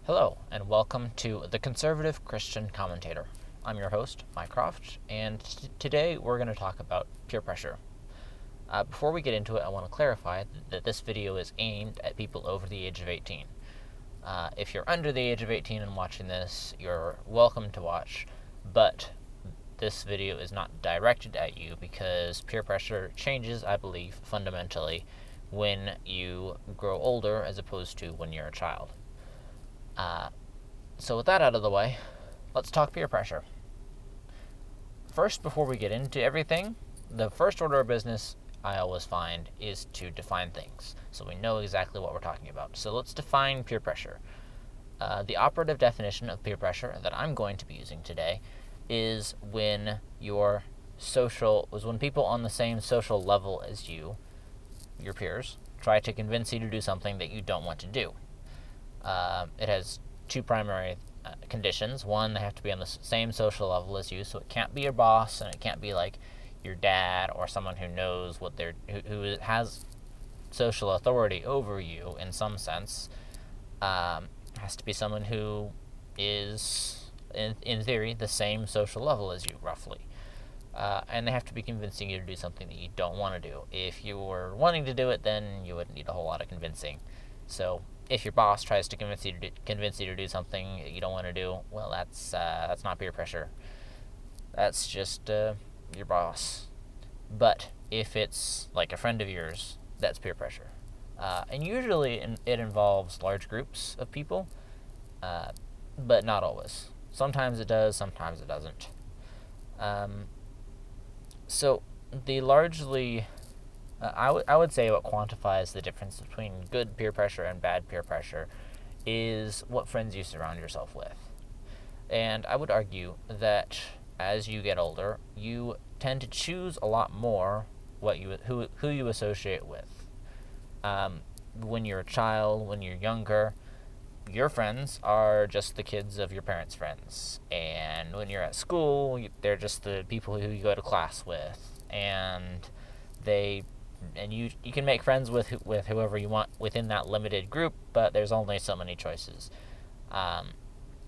Hello, and welcome to The Conservative Christian Commentator. I'm your host, Mike Croft, and today we're going to talk about peer pressure. Before we get into it, I want to clarify that this video is aimed at people over the age of 18. If you're under the age of 18 and watching this, you're welcome to watch, but this video is not directed at you because peer pressure changes, I believe, fundamentally when you grow older as opposed to when you're a child. So with that out of the way, let's talk peer pressure. First, before we get into everything, the first order of business I always find is to define things, so we know exactly what we're talking about. So let's define peer pressure. The operative definition of peer pressure that I'm going to be using today is when people on the same social level as you, your peers, try to convince you to do something that you don't want to do. It has two primary conditions. One, they have to be on the same social level as you, so it can't be your boss, and it can't be like your dad or someone who knows who has social authority over you in some sense. It has to be someone who is, in theory, the same social level as you, roughly. And they have to be convincing you to do something that you don't want to do. If you were wanting to do it, then you wouldn't need a whole lot of convincing. So if your boss tries to convince you to do something you don't want to do, well, that's not peer pressure. That's just your boss. But if it's like a friend of yours, that's peer pressure. And usually it involves large groups of people, but not always. Sometimes it does, sometimes it doesn't. So the largely... I would say what quantifies the difference between good peer pressure and bad peer pressure is what friends you surround yourself with. And I would argue that as you get older, you tend to choose a lot more who you associate with. When you're a child, when you're younger, your friends are just the kids of your parents' friends. And when you're at school, they're just the people who you go to class with. And you can make friends with whoever you want within that limited group, but there's only so many choices.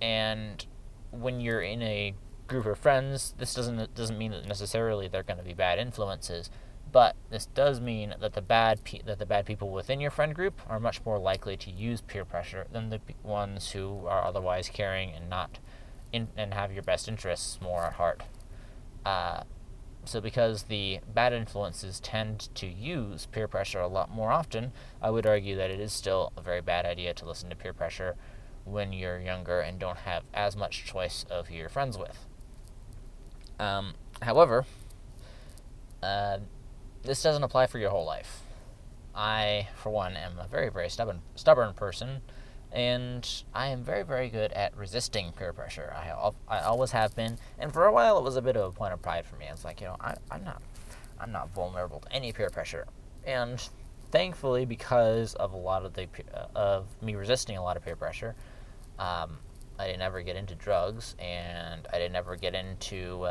And when you're in a group of friends, this doesn't mean that necessarily they're going to be bad influences, but this does mean that the bad people within your friend group are much more likely to use peer pressure than the ones who are otherwise caring and have your best interests more at heart. So because the bad influences tend to use peer pressure a lot more often, I would argue that it is still a very bad idea to listen to peer pressure when you're younger and don't have as much choice of who you're friends with. However, this doesn't apply for your whole life. I, for one, am a very, very stubborn person, and I am very, very good at resisting peer pressure. I always have been, and for a while it was a bit of a point of pride for me. It's like, I'm not vulnerable to any peer pressure, and thankfully, because of a lot of me resisting a lot of peer pressure, I didn't ever get into drugs, and I didn't ever get into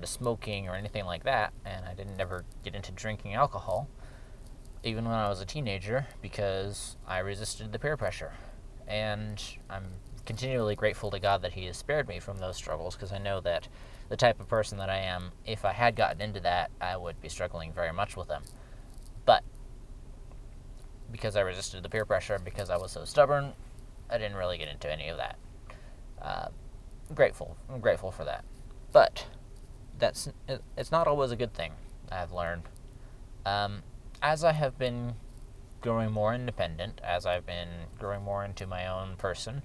smoking or anything like that, and I didn't ever get into drinking alcohol, even when I was a teenager, because I resisted the peer pressure. And I'm continually grateful to God that He has spared me from those struggles, because I know that the type of person that I am, if I had gotten into that, I would be struggling very much with them. But because I resisted the peer pressure and because I was so stubborn, I didn't really get into any of that. I'm grateful for that. But it's not always a good thing, I've learned. As I have been growing more independent, as I've been growing more into my own person,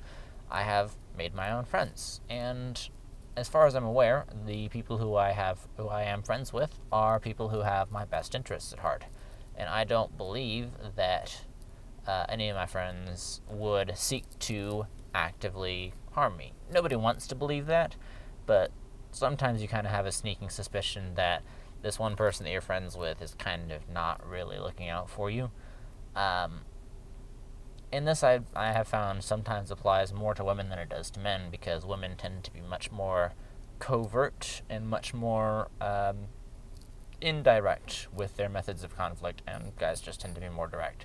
I have made my own friends. And as far as I'm aware, the people who I am friends with are people who have my best interests at heart. And I don't believe that any of my friends would seek to actively harm me. Nobody wants to believe that, but sometimes you kind of have a sneaking suspicion that this one person that you're friends with is kind of not really looking out for you. And this I have found sometimes applies more to women than it does to men, because women tend to be much more covert and much more indirect with their methods of conflict, and guys just tend to be more direct.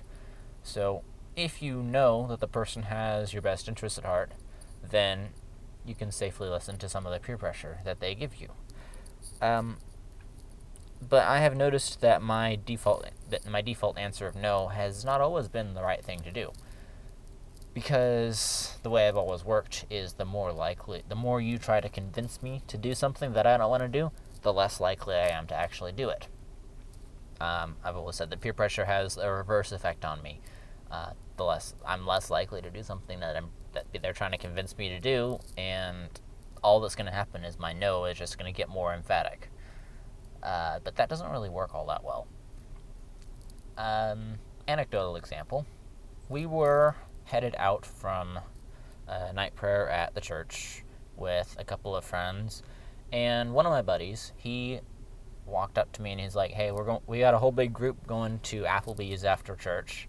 So if you know that the person has your best interest at heart, then you can safely listen to some of the peer pressure that they give you. But I have noticed that my default answer of no has not always been the right thing to do. Because the way I've always worked is the more you try to convince me to do something that I don't want to do, the less likely I am to actually do it. I've always said that peer pressure has a reverse effect on me. I'm less likely to do something that they're trying to convince me to do, and all that's going to happen is my no is just going to get more emphatic. But that doesn't really work all that well. Anecdotal example: we were headed out from night prayer at the church with a couple of friends, and one of my buddies, he walked up to me and he's like, "Hey, we got a whole big group going to Applebee's after church,"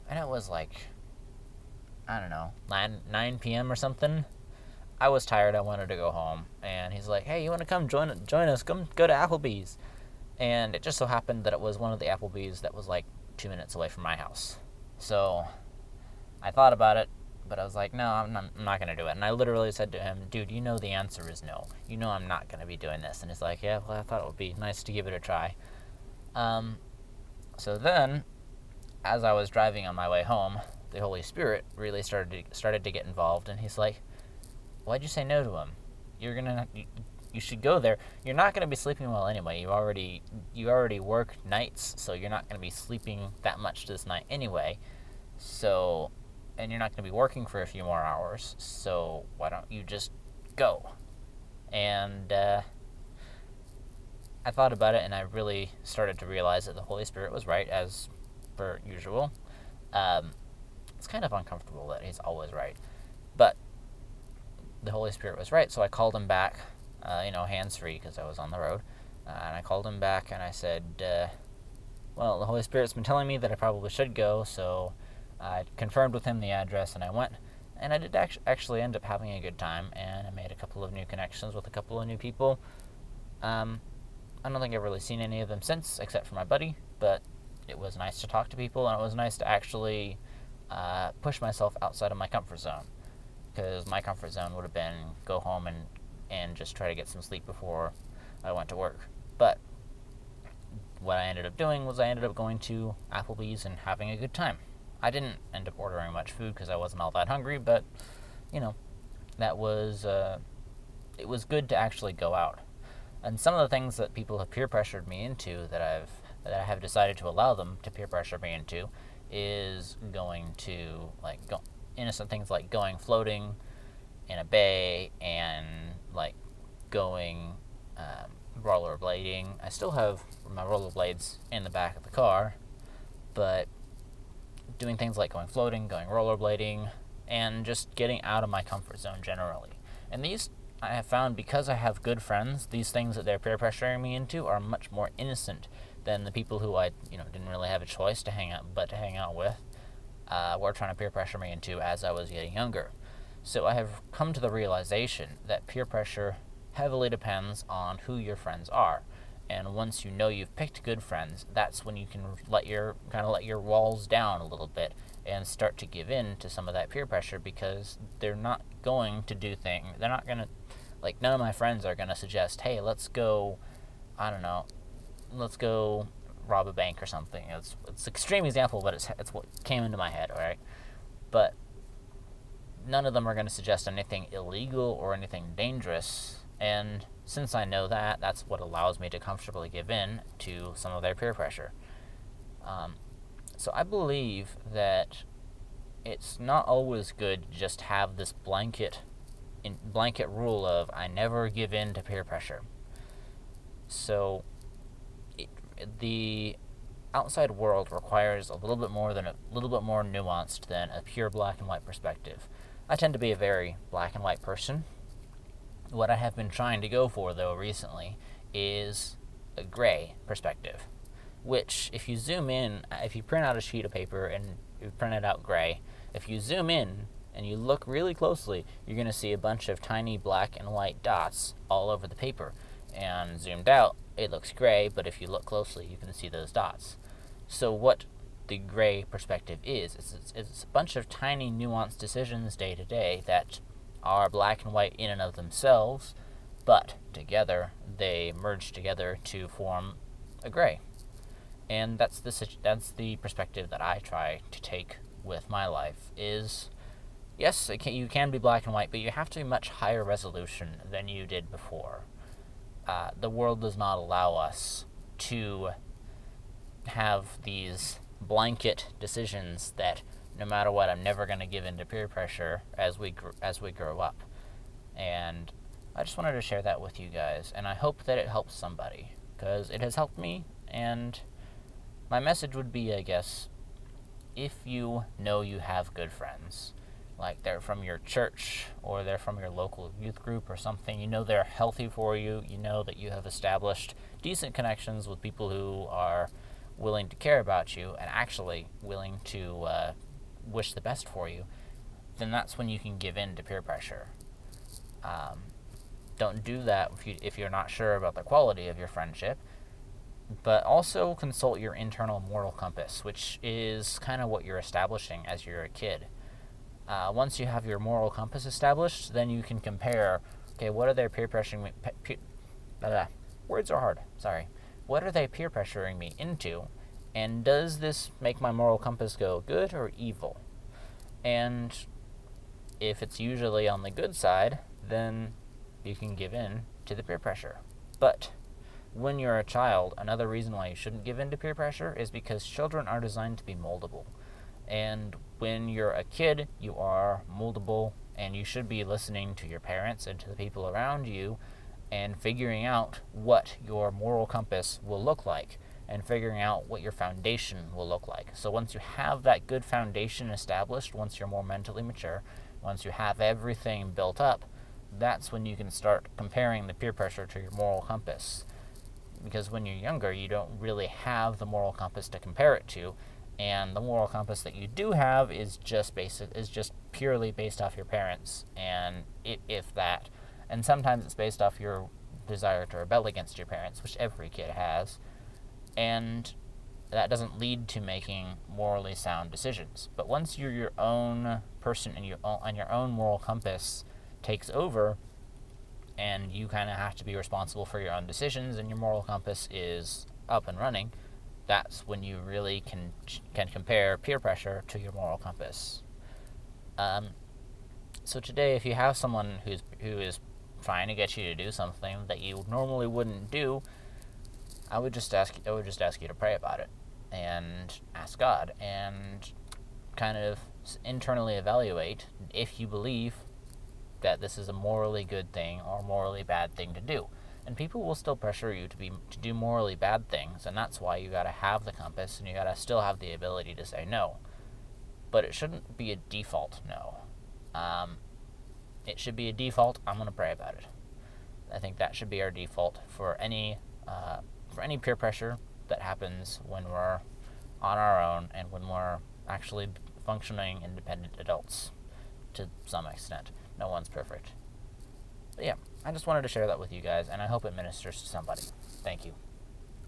and it was like, I don't know, 9 p.m. or something. I was tired. I wanted to go home, and he's like, "Hey, you want to come join us? Go to Applebee's." And it just so happened that it was one of the Applebee's that was like 2 minutes away from my house. So I thought about it, but I was like, no, I'm not going to do it. And I literally said to him, "Dude, you know the answer is no. You know I'm not going to be doing this." And he's like, "Yeah, well, I thought it would be nice to give it a try." So then, as I was driving on my way home, the Holy Spirit really started to get involved, and he's like, "Why'd you say no to him? You should go there. You're not going to be sleeping well anyway. You already work nights, so you're not going to be sleeping that much this night anyway. So, and you're not going to be working for a few more hours. So why don't you just go?" And I thought about it, and I really started to realize that the Holy Spirit was right, as per usual. It's kind of uncomfortable that he's always right, but the Holy Spirit was right. So I called him back, hands-free, because I was on the road. And I called him back and I said, well, the Holy Spirit's been telling me that I probably should go, so I confirmed with him the address and I went. And I did actually end up having a good time, and I made a couple of new connections with a couple of new people. I don't think I've really seen any of them since, except for my buddy, but it was nice to talk to people, and it was nice to actually push myself outside of my comfort zone. Because my comfort zone would have been go home and just try to get some sleep before I went to work. But what I ended up doing was I ended up going to Applebee's and having a good time. I didn't end up ordering much food because I wasn't all that hungry, but, that was, it was good to actually go out. And some of the things that people have peer pressured me into that I have decided to allow them to peer pressure me into is going to, innocent things like going floating in a bay and, going rollerblading. I still have my rollerblades in the back of the car, but doing things like going floating, going rollerblading, and just getting out of my comfort zone generally. And these, I have found, because I have good friends, these things that they're peer pressuring me into are much more innocent than the people who I, didn't really have a choice to hang out with, were trying to peer pressure me into as I was getting younger. So I have come to the realization that peer pressure heavily depends on who your friends are. And once you know you've picked good friends, that's when you can let your walls down a little bit and start to give in to some of that peer pressure, because they're not going to do things. They're not going to, none of my friends are going to suggest, "Hey, let's go, let's go rob a bank or something." It's an extreme example, but it's what came into my head, alright? But none of them are going to suggest anything illegal or anything dangerous, and since I know that, that's what allows me to comfortably give in to some of their peer pressure. So I believe that it's not always good to just have this blanket rule of I never give in to peer pressure. So the outside world requires a little bit more nuanced than a pure black and white perspective. I tend to be a very black and white person. What I have been trying to go for, though, recently is a gray perspective, which, if you zoom in, if you print out a sheet of paper and you print it out gray, if you zoom in and you look really closely, you're going to see a bunch of tiny black and white dots all over the paper. And zoomed out, it looks gray, but if you look closely, you can see those dots. So what the gray perspective is. It's a bunch of tiny nuanced decisions day to day that are black and white in and of themselves, but together they merge together to form a gray. And that's the perspective that I try to take with my life. Is yes, you can be black and white, but you have to be much higher resolution than you did before. The world does not allow us to have these blanket decisions that no matter what, I'm never going to give in to peer pressure as we grow up. And I just wanted to share that with you guys, and I hope that it helps somebody, because it has helped me. And my message would be, I guess, if you know you have good friends, like they're from your church or they're from your local youth group or something, you know they're healthy for you, you know that you have established decent connections with people who are willing to care about you and actually willing to wish the best for you, then that's when you can give in to peer pressure. Don't do that if you're not sure about the quality of your friendship, but also consult your internal moral compass, which is kind of what you're establishing as you're a kid. Once you have your moral compass established, then you can compare, okay, what are they peer pressuring me, words are hard, sorry. What are they peer pressuring me into? And does this make my moral compass go good or evil? And if it's usually on the good side, then you can give in to the peer pressure. But when you're a child, another reason why you shouldn't give in to peer pressure is because children are designed to be moldable. And when you're a kid, you are moldable, and you should be listening to your parents and to the people around you and figuring out what your moral compass will look like and figuring out what your foundation will look like. So once you have that good foundation established, once you're more mentally mature, once you have everything built up, that's when you can start comparing the peer pressure to your moral compass. Because when you're younger, you don't really have the moral compass to compare it to, and the moral compass that you do have is just purely based off your parents, and if that. And sometimes it's based off your desire to rebel against your parents, which every kid has, and that doesn't lead to making morally sound decisions. But once you're your own person and your own moral compass takes over, and you kind of have to be responsible for your own decisions, and your moral compass is up and running, that's when you really can compare peer pressure to your moral compass. So today, if you have someone who is trying to get you to do something that you normally wouldn't do, I would just ask you to pray about it and ask God and kind of internally evaluate if you believe that this is a morally good thing or morally bad thing to do. And people will still pressure you to do morally bad things, and that's why you gotta have the compass and you gotta still have the ability to say no. But it shouldn't be a default no. It should be a default, I'm gonna pray about it. I think that should be our default for any peer pressure that happens when we're on our own and when we're actually functioning independent adults to some extent. No one's perfect. But yeah, I just wanted to share that with you guys, and I hope it ministers to somebody. Thank you.